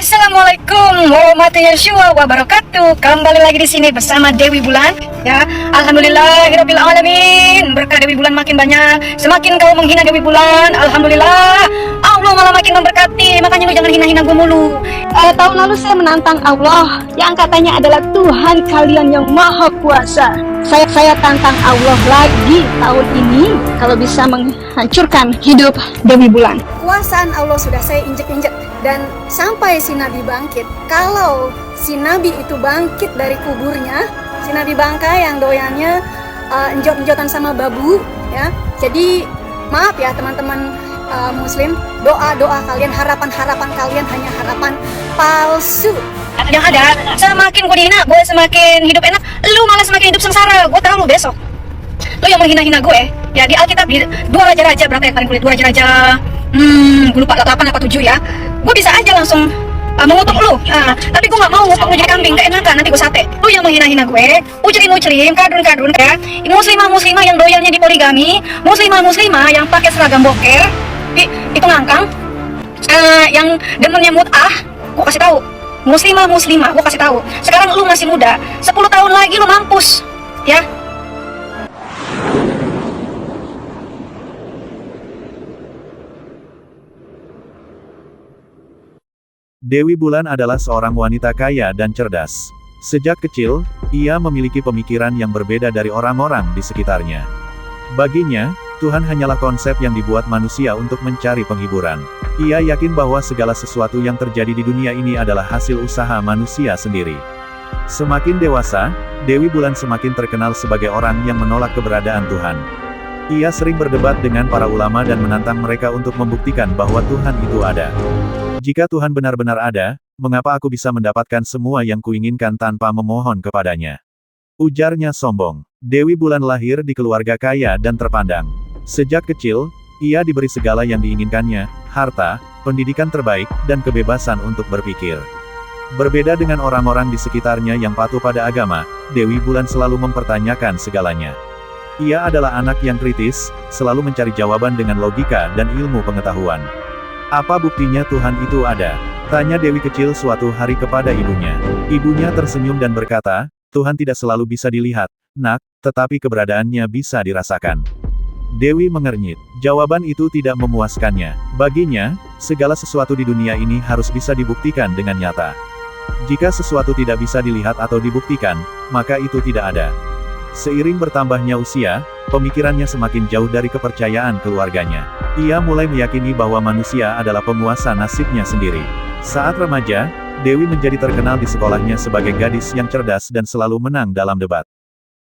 Assalamualaikum warahmatullahi wabarakatuh. Kembali lagi di sini bersama Dewi Bulan. Ya, alhamdulillahirabbil alamin. Berkah Dewi Bulan makin banyak. Semakin kau menghina Dewi Bulan, alhamdulillah Allah malah makin memberkati. Makanya lu jangan hina-hina gue mulu. Tahun lalu saya menantang Allah yang katanya adalah Tuhan kalian yang Maha Kuasa. Saya tantang Allah lagi tahun ini kalau bisa menghancurkan hidup Dewi Bulan. Kekuasaan Allah sudah saya injek-injek, dan sampai si Nabi bangkit. Kalau si Nabi itu bangkit dari kuburnya, si Nabi bangka yang doyannya enjot-enjotan sama babu, ya. Jadi maaf ya teman-teman Muslim, doa-doa kalian, harapan-harapan kalian hanya harapan palsu. Yang ada, semakin gue dihina, gue semakin hidup enak. Lu malah semakin hidup sengsara. Gue tahu lu besok. Lu yang menghina-hina gue, ya di Alkitab di 2 Raja-Raja, berapa ya kemarin kulit 2 Raja-Raja, gue lupa 8 apa 7 ya. Gue bisa aja langsung mengutuk lu, tapi gue gak mau ngutuk lu jadi kambing, keenakan, nanti gue sate. Lu yang menghina-hina gue, ucerin-ucerin, kadun-kadun ya. Muslimah-muslimah yang doyalnya di poligami, muslimah-muslimah yang pakai seragam boker, itu ngangkang, yang demennya mut'ah, gue kasih tahu. Muslimah-muslimah, gue kasih tahu. Sekarang lu masih muda, 10 tahun lagi lu mampus, ya. Dewi Bulan adalah seorang wanita kaya dan cerdas. Sejak kecil, ia memiliki pemikiran yang berbeda dari orang-orang di sekitarnya. Baginya, Tuhan hanyalah konsep yang dibuat manusia untuk mencari penghiburan. Ia yakin bahwa segala sesuatu yang terjadi di dunia ini adalah hasil usaha manusia sendiri. Semakin dewasa, Dewi Bulan semakin terkenal sebagai orang yang menolak keberadaan Tuhan. Ia sering berdebat dengan para ulama dan menantang mereka untuk membuktikan bahwa Tuhan itu ada. Jika Tuhan benar-benar ada, mengapa aku bisa mendapatkan semua yang kuinginkan tanpa memohon kepadanya? Ujarnya sombong. Dewi Bulan lahir di keluarga kaya dan terpandang. Sejak kecil, ia diberi segala yang diinginkannya, harta, pendidikan terbaik, dan kebebasan untuk berpikir. Berbeda dengan orang-orang di sekitarnya yang patuh pada agama, Dewi Bulan selalu mempertanyakan segalanya. Ia adalah anak yang kritis, selalu mencari jawaban dengan logika dan ilmu pengetahuan. Apa buktinya Tuhan itu ada? Tanya Dewi kecil suatu hari kepada ibunya. Ibunya tersenyum dan berkata, Tuhan tidak selalu bisa dilihat, nak, tetapi keberadaannya bisa dirasakan. Dewi mengernyit. Jawaban itu tidak memuaskannya. Baginya, segala sesuatu di dunia ini harus bisa dibuktikan dengan nyata. Jika sesuatu tidak bisa dilihat atau dibuktikan, maka itu tidak ada. Seiring bertambahnya usia, pemikirannya semakin jauh dari kepercayaan keluarganya. Ia mulai meyakini bahwa manusia adalah penguasa nasibnya sendiri. Saat remaja, Dewi menjadi terkenal di sekolahnya sebagai gadis yang cerdas dan selalu menang dalam debat.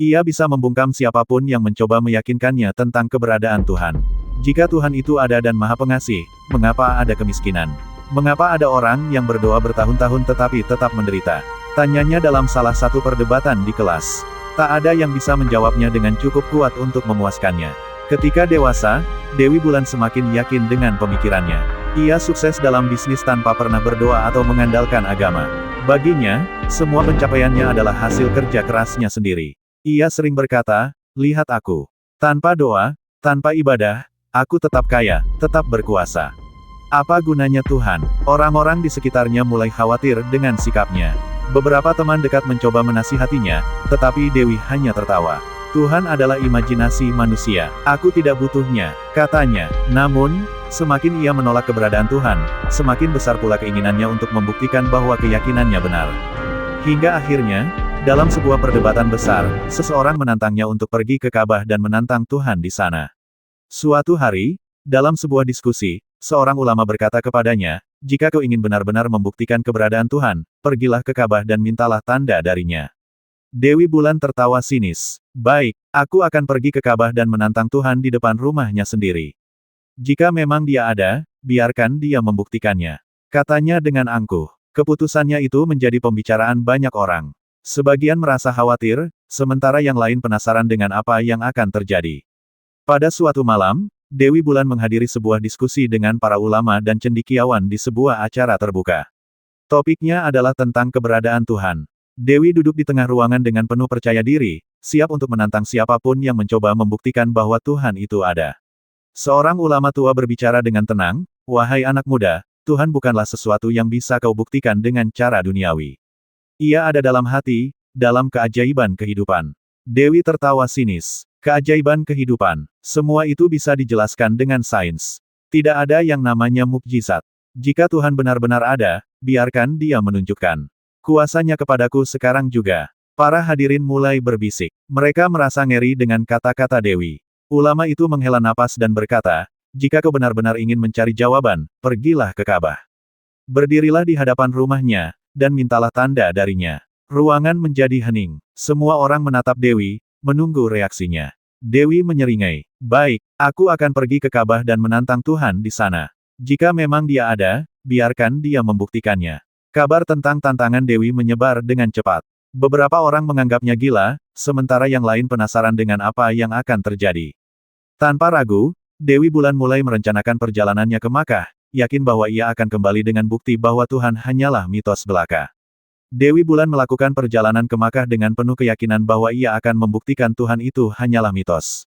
Ia bisa membungkam siapapun yang mencoba meyakinkannya tentang keberadaan Tuhan. Jika Tuhan itu ada dan Maha Pengasih, mengapa ada kemiskinan? Mengapa ada orang yang berdoa bertahun-tahun tetapi tetap menderita? Tanyanya dalam salah satu perdebatan di kelas. Tak ada yang bisa menjawabnya dengan cukup kuat untuk memuaskannya. Ketika dewasa, Dewi Bulan semakin yakin dengan pemikirannya. Ia sukses dalam bisnis tanpa pernah berdoa atau mengandalkan agama. Baginya, semua pencapaiannya adalah hasil kerja kerasnya sendiri. Ia sering berkata, lihat aku. Tanpa doa, tanpa ibadah, aku tetap kaya, tetap berkuasa. Apa gunanya Tuhan? Orang-orang di sekitarnya mulai khawatir dengan sikapnya. Beberapa teman dekat mencoba menasihatinya, tetapi Dewi hanya tertawa. Tuhan adalah imajinasi manusia. Aku tidak butuhnya, katanya. Namun, semakin ia menolak keberadaan Tuhan, semakin besar pula keinginannya untuk membuktikan bahwa keyakinannya benar. Hingga akhirnya, dalam sebuah perdebatan besar, seseorang menantangnya untuk pergi ke Ka'bah dan menantang Tuhan di sana. Suatu hari, dalam sebuah diskusi, seorang ulama berkata kepadanya, jika kau ingin benar-benar membuktikan keberadaan Tuhan, pergilah ke Ka'bah dan mintalah tanda darinya. Dewi Bulan tertawa sinis. Baik, aku akan pergi ke Ka'bah dan menantang Tuhan di depan rumahnya sendiri. Jika memang dia ada, biarkan dia membuktikannya. Katanya dengan angkuh. Keputusannya itu menjadi pembicaraan banyak orang. Sebagian merasa khawatir, sementara yang lain penasaran dengan apa yang akan terjadi. Pada suatu malam, Dewi Bulan menghadiri sebuah diskusi dengan para ulama dan cendekiawan di sebuah acara terbuka. Topiknya adalah tentang keberadaan Tuhan. Dewi duduk di tengah ruangan dengan penuh percaya diri, siap untuk menantang siapapun yang mencoba membuktikan bahwa Tuhan itu ada. Seorang ulama tua berbicara dengan tenang, wahai anak muda, Tuhan bukanlah sesuatu yang bisa kau buktikan dengan cara duniawi. Ia ada dalam hati, dalam keajaiban kehidupan. Dewi tertawa sinis. Keajaiban kehidupan. Semua itu bisa dijelaskan dengan sains. Tidak ada yang namanya mukjizat. Jika Tuhan benar-benar ada, biarkan Dia menunjukkan kuasanya kepadaku sekarang juga. Para hadirin mulai berbisik. Mereka merasa ngeri dengan kata-kata Dewi. Ulama itu menghela napas dan berkata, jika kau benar-benar ingin mencari jawaban, pergilah ke Ka'bah. Berdirilah di hadapan rumahnya, dan mintalah tanda darinya. Ruangan menjadi hening. Semua orang menatap Dewi, menunggu reaksinya. Dewi menyeringai. Baik, aku akan pergi ke Ka'bah dan menantang Tuhan di sana. Jika memang Dia ada, biarkan Dia membuktikannya. Kabar tentang tantangan Dewi menyebar dengan cepat. Beberapa orang menganggapnya gila, sementara yang lain penasaran dengan apa yang akan terjadi. Tanpa ragu, Dewi Bulan mulai merencanakan perjalanannya ke Makkah, yakin bahwa ia akan kembali dengan bukti bahwa Tuhan hanyalah mitos belaka. Dewi Bulan melakukan perjalanan ke Makkah dengan penuh keyakinan bahwa ia akan membuktikan Tuhan itu hanyalah mitos.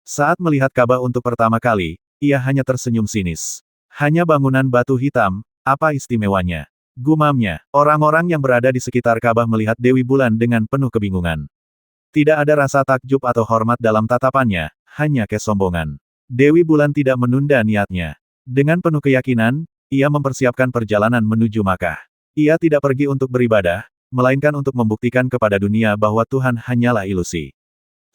Saat melihat Ka'bah untuk pertama kali, ia hanya tersenyum sinis. Hanya bangunan batu hitam, apa istimewanya? Gumamnya, orang-orang yang berada di sekitar Ka'bah melihat Dewi Bulan dengan penuh kebingungan. Tidak ada rasa takjub atau hormat dalam tatapannya, hanya kesombongan. Dewi Bulan tidak menunda niatnya. Dengan penuh keyakinan, ia mempersiapkan perjalanan menuju Makkah. Ia tidak pergi untuk beribadah, melainkan untuk membuktikan kepada dunia bahwa Tuhan hanyalah ilusi.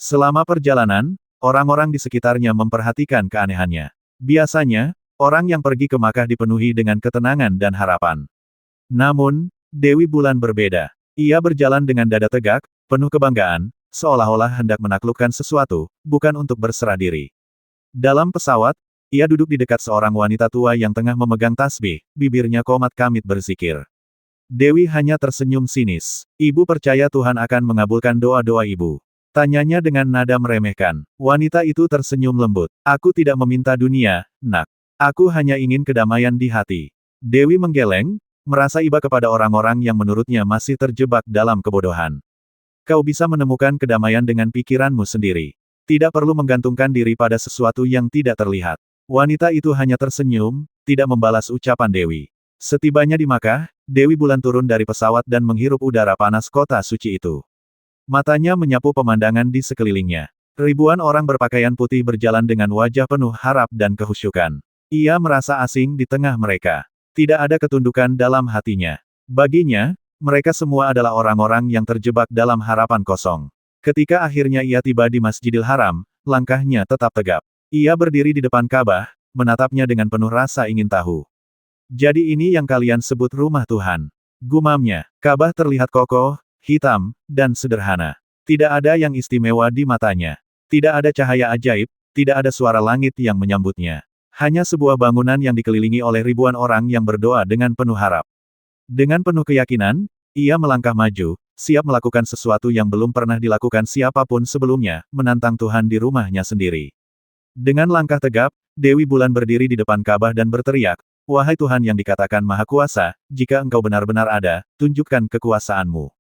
Selama perjalanan, orang-orang di sekitarnya memperhatikan keanehannya. Biasanya, orang yang pergi ke Makkah dipenuhi dengan ketenangan dan harapan. Namun, Dewi Bulan berbeda. Ia berjalan dengan dada tegak, penuh kebanggaan, seolah-olah hendak menaklukkan sesuatu, bukan untuk berserah diri. Dalam pesawat, ia duduk di dekat seorang wanita tua yang tengah memegang tasbih, bibirnya komat kamit berzikir. Dewi hanya tersenyum sinis. Ibu percaya Tuhan akan mengabulkan doa-doa ibu. Tanyanya dengan nada meremehkan. Wanita itu tersenyum lembut. Aku tidak meminta dunia, nak. Aku hanya ingin kedamaian di hati. Dewi menggeleng, merasa iba kepada orang-orang yang menurutnya masih terjebak dalam kebodohan. Kau bisa menemukan kedamaian dengan pikiranmu sendiri. Tidak perlu menggantungkan diri pada sesuatu yang tidak terlihat. Wanita itu hanya tersenyum, tidak membalas ucapan Dewi. Setibanya di Makkah, Dewi Bulan turun dari pesawat dan menghirup udara panas kota suci itu. Matanya menyapu pemandangan di sekelilingnya. Ribuan orang berpakaian putih berjalan dengan wajah penuh harap dan kehusyukan. Ia merasa asing di tengah mereka. Tidak ada ketundukan dalam hatinya. Baginya, mereka semua adalah orang-orang yang terjebak dalam harapan kosong. Ketika akhirnya ia tiba di Masjidil Haram, langkahnya tetap tegap. Ia berdiri di depan Ka'bah, menatapnya dengan penuh rasa ingin tahu. Jadi ini yang kalian sebut rumah Tuhan. Gumamnya, Ka'bah terlihat kokoh, hitam, dan sederhana. Tidak ada yang istimewa di matanya. Tidak ada cahaya ajaib, tidak ada suara langit yang menyambutnya. Hanya sebuah bangunan yang dikelilingi oleh ribuan orang yang berdoa dengan penuh harap. Dengan penuh keyakinan, ia melangkah maju, siap melakukan sesuatu yang belum pernah dilakukan siapapun sebelumnya, menantang Tuhan di rumahnya sendiri. Dengan langkah tegap, Dewi Bulan berdiri di depan Ka'bah dan berteriak, "Wahai Tuhan yang dikatakan Maha Kuasa, jika Engkau benar-benar ada, tunjukkan kekuasaan-Mu.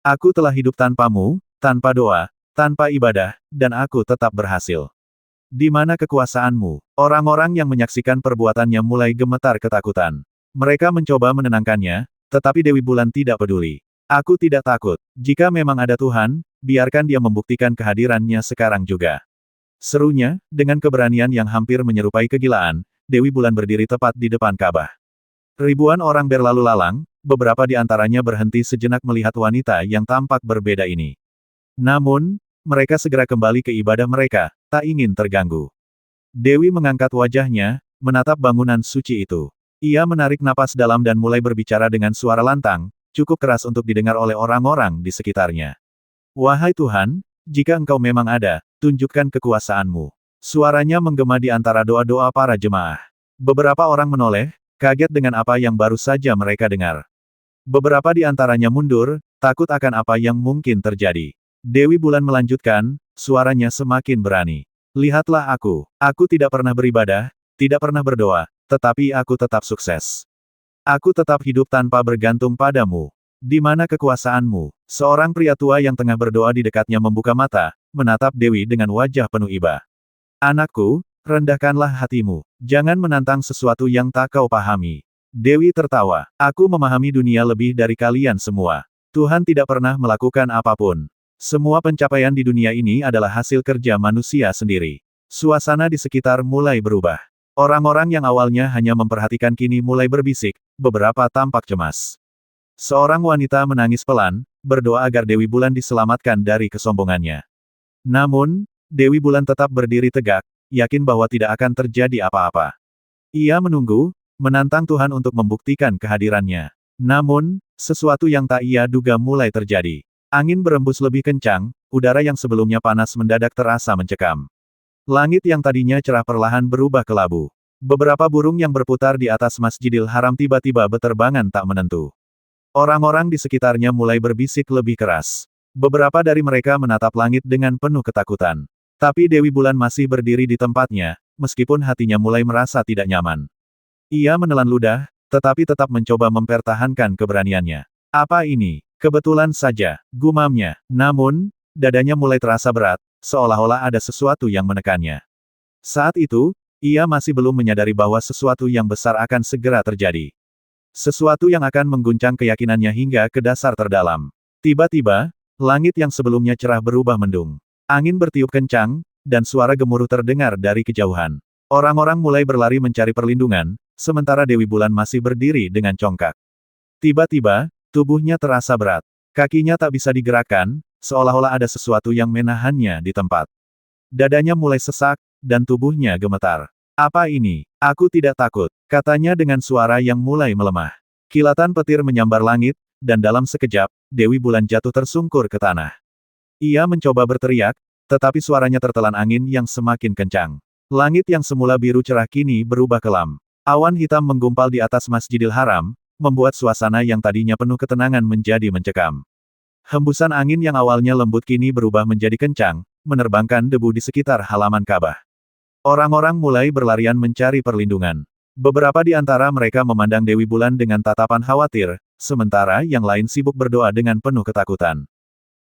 Aku telah hidup tanpamu, tanpa doa, tanpa ibadah, dan aku tetap berhasil. Di mana kekuasaan-Mu?" Orang-orang yang menyaksikan perbuatannya mulai gemetar ketakutan. Mereka mencoba menenangkannya, tetapi Dewi Bulan tidak peduli. Aku tidak takut. Jika memang ada Tuhan, biarkan Dia membuktikan kehadirannya sekarang juga. Serunya, dengan keberanian yang hampir menyerupai kegilaan, Dewi Bulan berdiri tepat di depan Ka'bah. Ribuan orang berlalu lalang, beberapa di antaranya berhenti sejenak melihat wanita yang tampak berbeda ini. Namun, mereka segera kembali ke ibadah mereka, tak ingin terganggu. Dewi mengangkat wajahnya, menatap bangunan suci itu. Ia menarik napas dalam dan mulai berbicara dengan suara lantang, cukup keras untuk didengar oleh orang-orang di sekitarnya. Wahai Tuhan, jika Engkau memang ada, tunjukkan kekuasaan-Mu. Suaranya menggema di antara doa-doa para jemaah. Beberapa orang menoleh, kaget dengan apa yang baru saja mereka dengar. Beberapa di antaranya mundur, takut akan apa yang mungkin terjadi. Dewi Bulan melanjutkan, suaranya semakin berani. Lihatlah aku tidak pernah beribadah, tidak pernah berdoa, tetapi aku tetap sukses. Aku tetap hidup tanpa bergantung padamu. Di mana kekuasaan-Mu? Seorang pria tua yang tengah berdoa di dekatnya membuka mata, menatap Dewi dengan wajah penuh iba. Anakku, rendahkanlah hatimu. Jangan menantang sesuatu yang tak kau pahami. Dewi tertawa. Aku memahami dunia lebih dari kalian semua. Tuhan tidak pernah melakukan apapun. Semua pencapaian di dunia ini adalah hasil kerja manusia sendiri. Suasana di sekitar mulai berubah. Orang-orang yang awalnya hanya memperhatikan kini mulai berbisik, beberapa tampak cemas. Seorang wanita menangis pelan, berdoa agar Dewi Bulan diselamatkan dari kesombongannya. Namun, Dewi Bulan tetap berdiri tegak, yakin bahwa tidak akan terjadi apa-apa. Ia menunggu, menantang Tuhan untuk membuktikan kehadirannya. Namun, sesuatu yang tak ia duga mulai terjadi. Angin berembus lebih kencang, udara yang sebelumnya panas mendadak terasa mencekam. Langit yang tadinya cerah perlahan berubah kelabu. Beberapa burung yang berputar di atas Masjidil Haram tiba-tiba beterbangan tak menentu. Orang-orang di sekitarnya mulai berbisik lebih keras. Beberapa dari mereka menatap langit dengan penuh ketakutan. Tapi Dewi Bulan masih berdiri di tempatnya, meskipun hatinya mulai merasa tidak nyaman. Ia menelan ludah, tetapi tetap mencoba mempertahankan keberaniannya. Apa ini? Kebetulan saja, gumamnya. Namun, dadanya mulai terasa berat, seolah-olah ada sesuatu yang menekannya. Saat itu, ia masih belum menyadari bahwa sesuatu yang besar akan segera terjadi. Sesuatu yang akan mengguncang keyakinannya hingga ke dasar terdalam. Tiba-tiba, langit yang sebelumnya cerah berubah mendung. Angin bertiup kencang, dan suara gemuruh terdengar dari kejauhan. Orang-orang mulai berlari mencari perlindungan, sementara Dewi Bulan masih berdiri dengan congkak. Tiba-tiba, tubuhnya terasa berat. Kakinya tak bisa digerakkan, seolah-olah ada sesuatu yang menahannya di tempat. Dadanya mulai sesak, dan tubuhnya gemetar. Apa ini? Aku tidak takut, katanya dengan suara yang mulai melemah. Kilatan petir menyambar langit, dan dalam sekejap, Dewi Bulan jatuh tersungkur ke tanah. Ia mencoba berteriak, tetapi suaranya tertelan angin yang semakin kencang. Langit yang semula biru cerah kini berubah kelam. Awan hitam menggumpal di atas Masjidil Haram, membuat suasana yang tadinya penuh ketenangan menjadi mencekam. Hembusan angin yang awalnya lembut kini berubah menjadi kencang, menerbangkan debu di sekitar halaman Ka'bah. Orang-orang mulai berlarian mencari perlindungan. Beberapa di antara mereka memandang Dewi Bulan dengan tatapan khawatir, sementara yang lain sibuk berdoa dengan penuh ketakutan.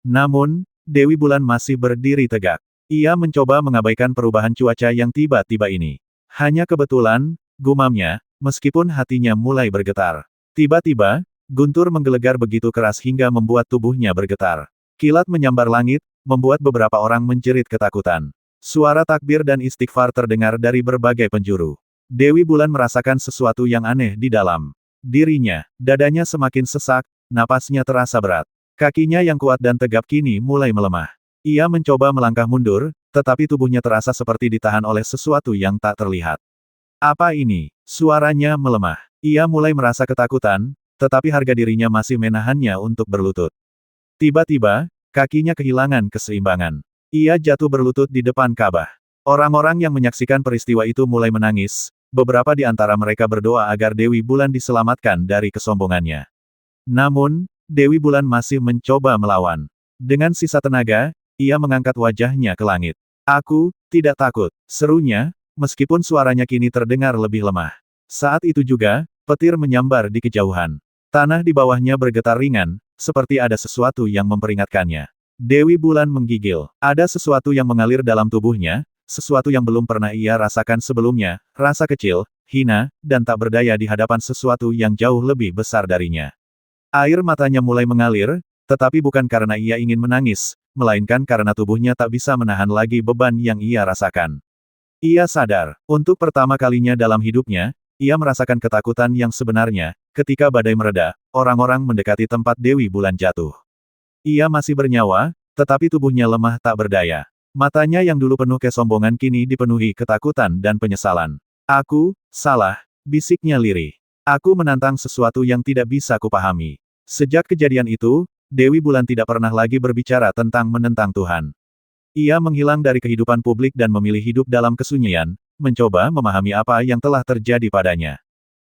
Namun, Dewi Bulan masih berdiri tegak. Ia mencoba mengabaikan perubahan cuaca yang tiba-tiba ini. Hanya kebetulan, gumamnya, meskipun hatinya mulai bergetar. Tiba-tiba, guntur menggelegar begitu keras hingga membuat tubuhnya bergetar. Kilat menyambar langit, membuat beberapa orang menjerit ketakutan. Suara takbir dan istighfar terdengar dari berbagai penjuru. Dewi Bulan merasakan sesuatu yang aneh di dalam dirinya. Dadanya semakin sesak, napasnya terasa berat. Kakinya yang kuat dan tegap kini mulai melemah. Ia mencoba melangkah mundur, tetapi tubuhnya terasa seperti ditahan oleh sesuatu yang tak terlihat. Apa ini? Suaranya melemah. Ia mulai merasa ketakutan, tetapi harga dirinya masih menahannya untuk berlutut. Tiba-tiba, kakinya kehilangan keseimbangan. Ia jatuh berlutut di depan Ka'bah. Orang-orang yang menyaksikan peristiwa itu mulai menangis, beberapa di antara mereka berdoa agar Dewi Bulan diselamatkan dari kesombongannya. Namun, Dewi Bulan masih mencoba melawan. Dengan sisa tenaga, ia mengangkat wajahnya ke langit. Aku tidak takut, serunya, meskipun suaranya kini terdengar lebih lemah. Saat itu juga, petir menyambar di kejauhan. Tanah di bawahnya bergetar ringan, seperti ada sesuatu yang memperingatkannya. Dewi Bulan menggigil. Ada sesuatu yang mengalir dalam tubuhnya, sesuatu yang belum pernah ia rasakan sebelumnya, rasa kecil, hina, dan tak berdaya di hadapan sesuatu yang jauh lebih besar darinya. Air matanya mulai mengalir, tetapi bukan karena ia ingin menangis, melainkan karena tubuhnya tak bisa menahan lagi beban yang ia rasakan. Ia sadar, untuk pertama kalinya dalam hidupnya, ia merasakan ketakutan yang sebenarnya, ketika badai mereda, orang-orang mendekati tempat Dewi Bulan jatuh. Ia masih bernyawa, tetapi tubuhnya lemah tak berdaya. Matanya yang dulu penuh kesombongan kini dipenuhi ketakutan dan penyesalan. Aku, salah, bisiknya lirih. Aku menantang sesuatu yang tidak bisa kupahami. Sejak kejadian itu, Dewi Bulan tidak pernah lagi berbicara tentang menentang Tuhan. Ia menghilang dari kehidupan publik dan memilih hidup dalam kesunyian, mencoba memahami apa yang telah terjadi padanya.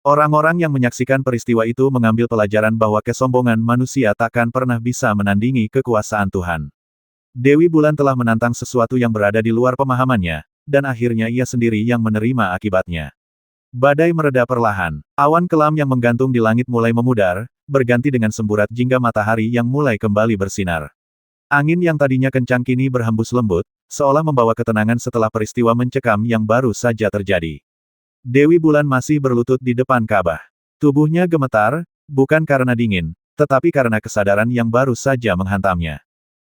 Orang-orang yang menyaksikan peristiwa itu mengambil pelajaran bahwa kesombongan manusia takkan pernah bisa menandingi kekuasaan Tuhan. Dewi Bulan telah menantang sesuatu yang berada di luar pemahamannya, dan akhirnya ia sendiri yang menerima akibatnya. Badai mereda perlahan. Awan kelam yang menggantung di langit mulai memudar, berganti dengan semburat jingga matahari yang mulai kembali bersinar. Angin yang tadinya kencang kini berhembus lembut, seolah membawa ketenangan setelah peristiwa mencekam yang baru saja terjadi. Dewi Bulan masih berlutut di depan Ka'bah. Tubuhnya gemetar, bukan karena dingin, tetapi karena kesadaran yang baru saja menghantamnya.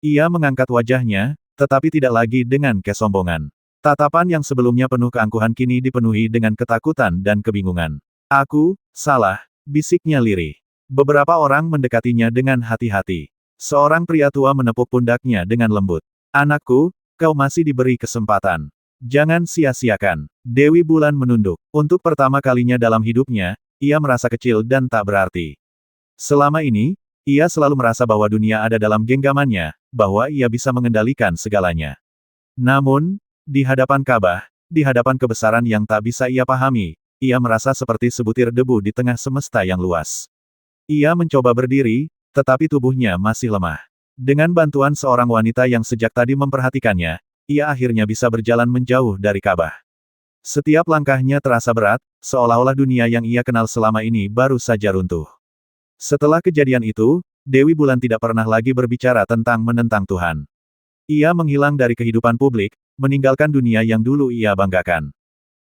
Ia mengangkat wajahnya, tetapi tidak lagi dengan kesombongan. Tatapan yang sebelumnya penuh keangkuhan kini dipenuhi dengan ketakutan dan kebingungan. Aku, salah, bisiknya lirih. Beberapa orang mendekatinya dengan hati-hati. Seorang pria tua menepuk pundaknya dengan lembut. Anakku, kau masih diberi kesempatan. Jangan sia-siakan. Dewi Bulan menunduk. Untuk pertama kalinya dalam hidupnya, ia merasa kecil dan tak berarti. Selama ini, ia selalu merasa bahwa dunia ada dalam genggamannya, bahwa ia bisa mengendalikan segalanya. Namun, di hadapan Ka'bah, di hadapan kebesaran yang tak bisa ia pahami, ia merasa seperti sebutir debu di tengah semesta yang luas. Ia mencoba berdiri, tetapi tubuhnya masih lemah. Dengan bantuan seorang wanita yang sejak tadi memperhatikannya, ia akhirnya bisa berjalan menjauh dari Ka'bah. Setiap langkahnya terasa berat, seolah-olah dunia yang ia kenal selama ini baru saja runtuh. Setelah kejadian itu, Dewi Bulan tidak pernah lagi berbicara tentang menentang Tuhan. Ia menghilang dari kehidupan publik, meninggalkan dunia yang dulu ia banggakan.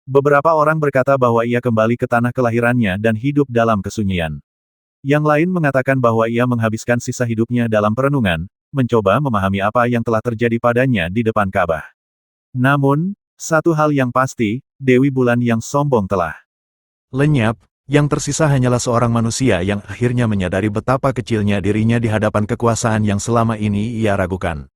Beberapa orang berkata bahwa ia kembali ke tanah kelahirannya dan hidup dalam kesunyian. Yang lain mengatakan bahwa ia menghabiskan sisa hidupnya dalam perenungan, mencoba memahami apa yang telah terjadi padanya di depan Ka'bah. Namun, satu hal yang pasti, Dewi Bulan yang sombong telah lenyap, yang tersisa hanyalah seorang manusia yang akhirnya menyadari betapa kecilnya dirinya di hadapan kekuasaan yang selama ini ia ragukan.